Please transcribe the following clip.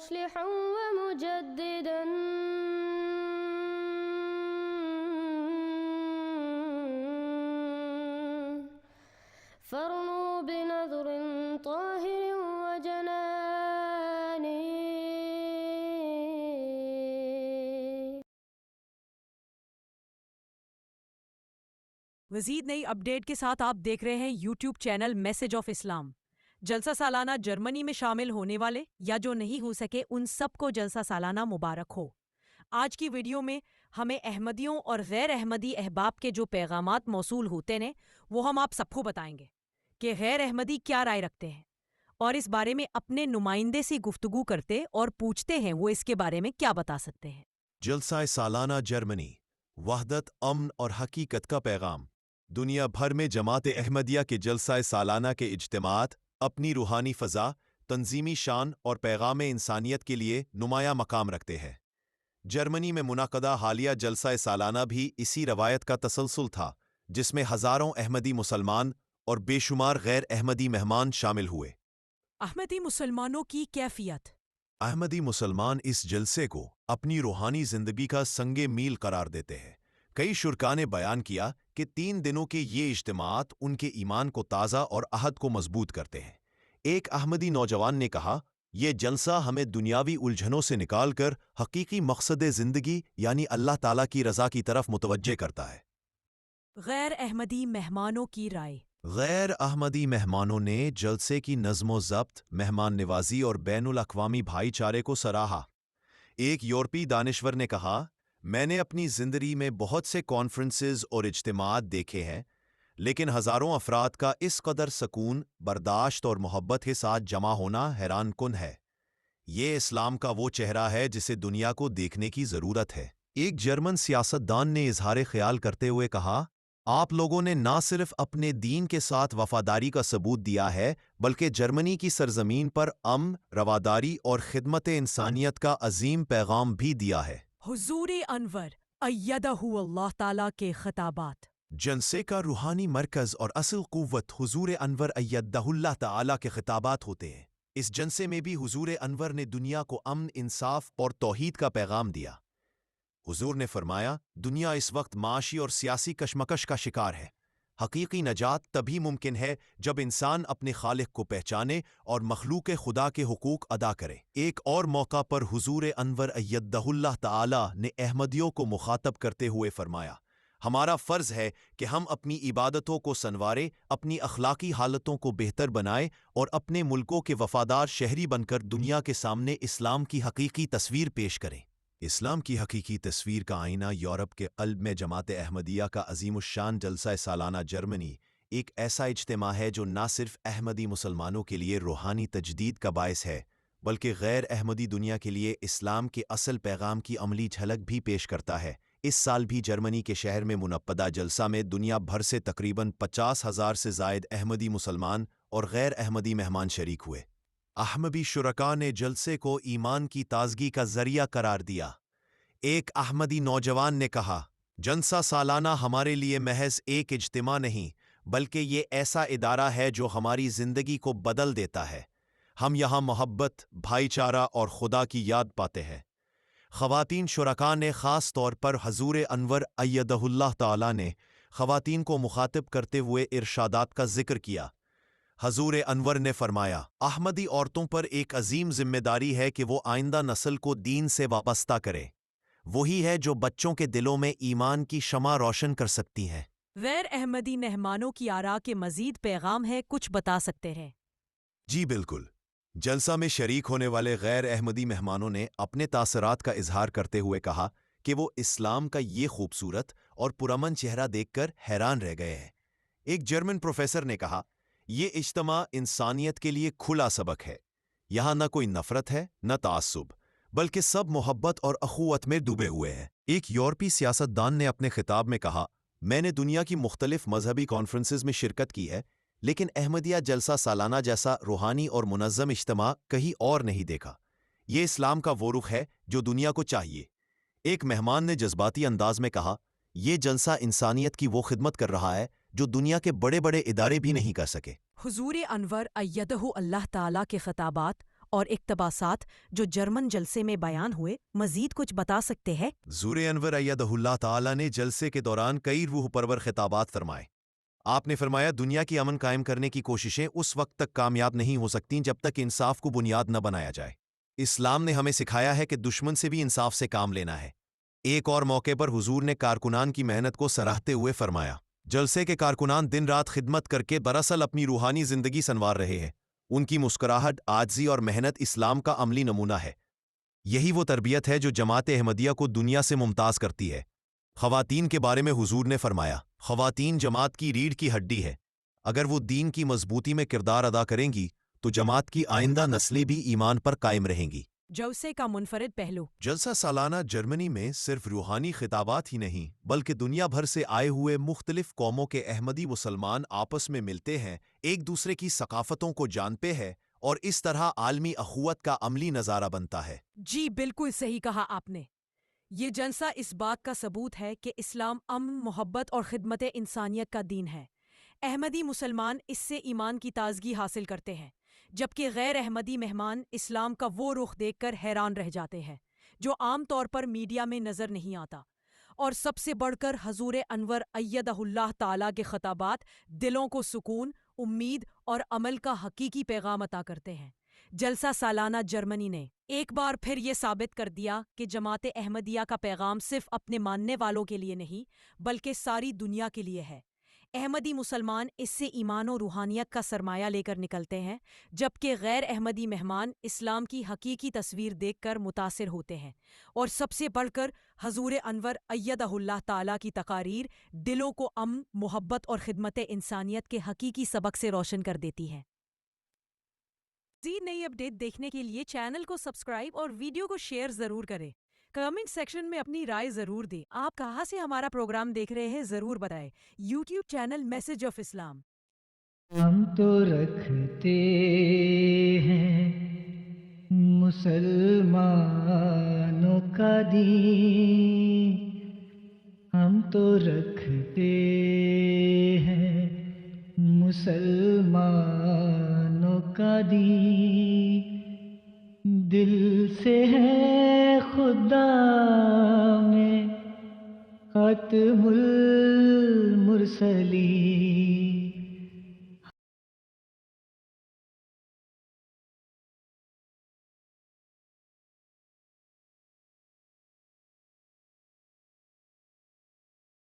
مصلحا ومجددا فارنوا بنظر طاهر وجنان. مزید نئی اپڈیٹ کے ساتھ آپ دیکھ رہے ہیں یوٹیوب چینل میسج آف اسلام. جلسہ سالانہ جرمنی میں شامل ہونے والے یا جو نہیں ہو سکے ان سب کو جلسہ سالانہ مبارک ہو. آج کی ویڈیو میں ہمیں احمدیوں اور غیر احمدی احباب کے جو پیغامات موصول ہوتے ہیں وہ ہم آپ سب کو بتائیں گے کہ غیر احمدی کیا رائے رکھتے ہیں، اور اس بارے میں اپنے نمائندے سے گفتگو کرتے اور پوچھتے ہیں وہ اس کے بارے میں کیا بتا سکتے ہیں. جلسہ سالانہ جرمنی، وحدت، امن اور حقیقت کا پیغام. دنیا بھر میں جماعت احمدیہ کے جلسہ سالانہ کے اجتماعات اپنی روحانی فضا، تنظیمی شان اور پیغام انسانیت کے لیے نمایاں مقام رکھتے ہیں. جرمنی میں منعقدہ حالیہ جلسہ سالانہ بھی اسی روایت کا تسلسل تھا، جس میں ہزاروں احمدی مسلمان اور بے شمار غیر احمدی مہمان شامل ہوئے. احمدی مسلمانوں کی کیفیت. احمدی مسلمان اس جلسے کو اپنی روحانی زندگی کا سنگ میل قرار دیتے ہیں. کئی شرکاء نے بیان کیا کہ 3 دنوں کے یہ اجتماعات ان کے ایمان کو تازہ اور عہد کو مضبوط کرتے ہیں. ایک احمدی نوجوان نے کہا، یہ جلسہ ہمیں دنیاوی الجھنوں سے نکال کر حقیقی مقصد زندگی یعنی اللہ تعالیٰ کی رضا کی طرف متوجہ کرتا ہے. غیر احمدی مہمانوں کی رائے. غیر احمدی مہمانوں نے جلسے کی نظم و ضبط، مہمان نوازی اور بین الاقوامی بھائی چارے کو سراہا. ایک یورپی دانشور نے کہا، میں نے اپنی زندگی میں بہت سے کانفرنسز اور اجتماعات دیکھے ہیں، لیکن ہزاروں افراد کا اس قدر سکون، برداشت اور محبت کے ساتھ جمع ہونا حیران کن ہے. یہ اسلام کا وہ چہرہ ہے جسے دنیا کو دیکھنے کی ضرورت ہے. ایک جرمن سیاستدان نے اظہار خیال کرتے ہوئے کہا، آپ لوگوں نے نہ صرف اپنے دین کے ساتھ وفاداری کا ثبوت دیا ہے بلکہ جرمنی کی سرزمین پر امن، رواداری اور خدمت انسانیت کا عظیم پیغام بھی دیا ہے. حضور انور ایدہ اللہ تعالیٰ کے خطابات. جلسے کا روحانی مرکز اور اصل قوت حضور انور ایدہ اللہ تعالیٰ کے خطابات ہوتے ہیں. اس جلسے میں بھی حضور انور نے دنیا کو امن، انصاف اور توحید کا پیغام دیا. حضور نے فرمایا، دنیا اس وقت معاشی اور سیاسی کشمکش کا شکار ہے. حقیقی نجات تبھی ممکن ہے جب انسان اپنے خالق کو پہچانے اور مخلوق خدا کے حقوق ادا کرے. ایک اور موقع پر حضور انور ایدہ اللہ تعالی نے احمدیوں کو مخاطب کرتے ہوئے فرمایا، ہمارا فرض ہے کہ ہم اپنی عبادتوں کو سنواریں، اپنی اخلاقی حالتوں کو بہتر بنائیں اور اپنے ملکوں کے وفادار شہری بن کر دنیا کے سامنے اسلام کی حقیقی تصویر پیش کریں. اسلام کی حقیقی تصویر کا آئینہ یورپ کے قلب میں جماعت احمدیہ کا عظیم الشان جلسہ سالانہ جرمنی ایک ایسا اجتماع ہے جو نہ صرف احمدی مسلمانوں کے لیے روحانی تجدید کا باعث ہے بلکہ غیر احمدی دنیا کے لیے اسلام کے اصل پیغام کی عملی جھلک بھی پیش کرتا ہے. اس سال بھی جرمنی کے شہر میں منعقدہ جلسہ میں دنیا بھر سے تقریباً 50,000 سے زائد احمدی مسلمان اور غیر احمدی مہمان شریک ہوئے. احمدی شرکاء نے جلسے کو ایمان کی تازگی کا ذریعہ قرار دیا. ایک احمدی نوجوان نے کہا، جلسہ سالانہ ہمارے لیے محض ایک اجتماع نہیں بلکہ یہ ایسا ادارہ ہے جو ہماری زندگی کو بدل دیتا ہے. ہم یہاں محبت، بھائی چارہ اور خدا کی یاد پاتے ہیں. خواتین شرکاء نے خاص طور پر حضور انور ایدہ اللہ تعالی نے خواتین کو مخاطب کرتے ہوئے ارشادات کا ذکر کیا. حضور انور نے فرمایا، احمدی عورتوں پر ایک عظیم ذمہ داری ہے کہ وہ آئندہ نسل کو دین سے وابستہ کرے. وہی ہے جو بچوں کے دلوں میں ایمان کی شمع روشن کر سکتی ہیں. غیر احمدی مہمانوں کی آراء کے مزید پیغام ہے، کچھ بتا سکتے ہیں؟ جی بالکل. جلسہ میں شریک ہونے والے غیر احمدی مہمانوں نے اپنے تاثرات کا اظہار کرتے ہوئے کہا کہ وہ اسلام کا یہ خوبصورت اور پرامن چہرہ دیکھ کر حیران رہ گئے ہیں. ایک جرمن پروفیسر نے کہا، یہ اجتماع انسانیت کے لیے کھلا سبق ہے. یہاں نہ کوئی نفرت ہے نہ تعصب، بلکہ سب محبت اور اخوت میں ڈوبے ہوئے ہیں. ایک یورپی سیاستدان نے اپنے خطاب میں کہا، میں نے دنیا کی مختلف مذہبی کانفرنسز میں شرکت کی ہے لیکن احمدیہ جلسہ سالانہ جیسا روحانی اور منظم اجتماع کہیں اور نہیں دیکھا. یہ اسلام کا وہ رخ ہے جو دنیا کو چاہیے. ایک مہمان نے جذباتی انداز میں کہا، یہ جلسہ انسانیت کی وہ خدمت کر رہا ہے جو دنیا کے بڑے بڑے ادارے بھی نہیں کر سکے. حضور انور ایدہ اللہ تعالیٰ کے خطابات اور اقتباسات جو جرمن جلسے میں بیان ہوئے مزید کچھ بتا سکتے ہیں؟ حضور انور ایدہ اللہ تعالی نے جلسے کے دوران کئی روح پرور خطابات فرمائے۔ آپ نے فرمایا دنیا کی امن قائم کرنے کی کوششیں اس وقت تک کامیاب نہیں ہو سکتیں جب تک انصاف کو بنیاد نہ بنایا جائے۔ اسلام نے ہمیں سکھایا ہے کہ دشمن سے بھی انصاف سے کام لینا ہے۔ ایک اور موقع پر حضور نے کارکنان کی محنت کو سراہتے ہوئے فرمایا، جلسے کے کارکنان دن رات خدمت کر کے دراصل اپنی روحانی زندگی سنوار رہے ہیں۔ ان کی مسکراہٹ، عاجزی اور محنت اسلام کا عملی نمونہ ہے۔ یہی وہ تربیت ہے جو جماعت احمدیہ کو دنیا سے ممتاز کرتی ہے۔ خواتین کے بارے میں حضور نے فرمایا، خواتین جماعت کی ریڑھ کی ہڈی ہے۔ اگر وہ دین کی مضبوطی میں کردار ادا کریں گی تو جماعت کی آئندہ نسلیں بھی ایمان پر قائم رہیں گی۔ جلسے کا منفرد پہلو۔ جلسہ سالانہ جرمنی میں صرف روحانی خطابات ہی نہیں بلکہ دنیا بھر سے آئے ہوئے مختلف قوموں کے احمدی مسلمان آپس میں ملتے ہیں، ایک دوسرے کی ثقافتوں کو جانتے ہیں اور اس طرح عالمی اخوت کا عملی نظارہ بنتا ہے۔ جی بالکل صحیح کہا آپ نے۔ یہ جلسہ اس بات کا ثبوت ہے کہ اسلام امن، محبت اور خدمت انسانیت کا دین ہے۔ احمدی مسلمان اس سے ایمان کی تازگی حاصل کرتے ہیں، جبکہ غیر احمدی مہمان اسلام کا وہ رخ دیکھ کر حیران رہ جاتے ہیں جو عام طور پر میڈیا میں نظر نہیں آتا۔ اور سب سے بڑھ کر حضور انور ایدہ اللہ تعالیٰ کے خطابات دلوں کو سکون، امید اور عمل کا حقیقی پیغام عطا کرتے ہیں۔ جلسہ سالانہ جرمنی نے ایک بار پھر یہ ثابت کر دیا کہ جماعت احمدیہ کا پیغام صرف اپنے ماننے والوں کے لیے نہیں بلکہ ساری دنیا کے لیے ہے۔ احمدی مسلمان اس سے ایمان و روحانیت کا سرمایہ لے کر نکلتے ہیں، جبکہ غیر احمدی مہمان اسلام کی حقیقی تصویر دیکھ کر متاثر ہوتے ہیں۔ اور سب سے بڑھ کر حضور انور ایدہ اللہ تعالیٰ کی تقاریر دلوں کو امن، محبت اور خدمت انسانیت کے حقیقی سبق سے روشن کر دیتی ہیں۔ مزید نئی اپڈیٹ دیکھنے کے لیے چینل کو سبسکرائب اور ویڈیو کو شیئر ضرور کریں۔ کمنٹ سیکشن میں اپنی رائے ضرور دیں۔ آپ کہاں سے ہمارا پروگرام دیکھ رہے ہیں ضرور بتائیں۔ یوٹیوب چینل میسج آف اسلام۔ ہم تو رکھتے ہیں مسلمانوں کا دین، ہم تو رکھتے ہیں مسلمانوں کا دین، دل سے ہے خدا میں ختم المرسلین۔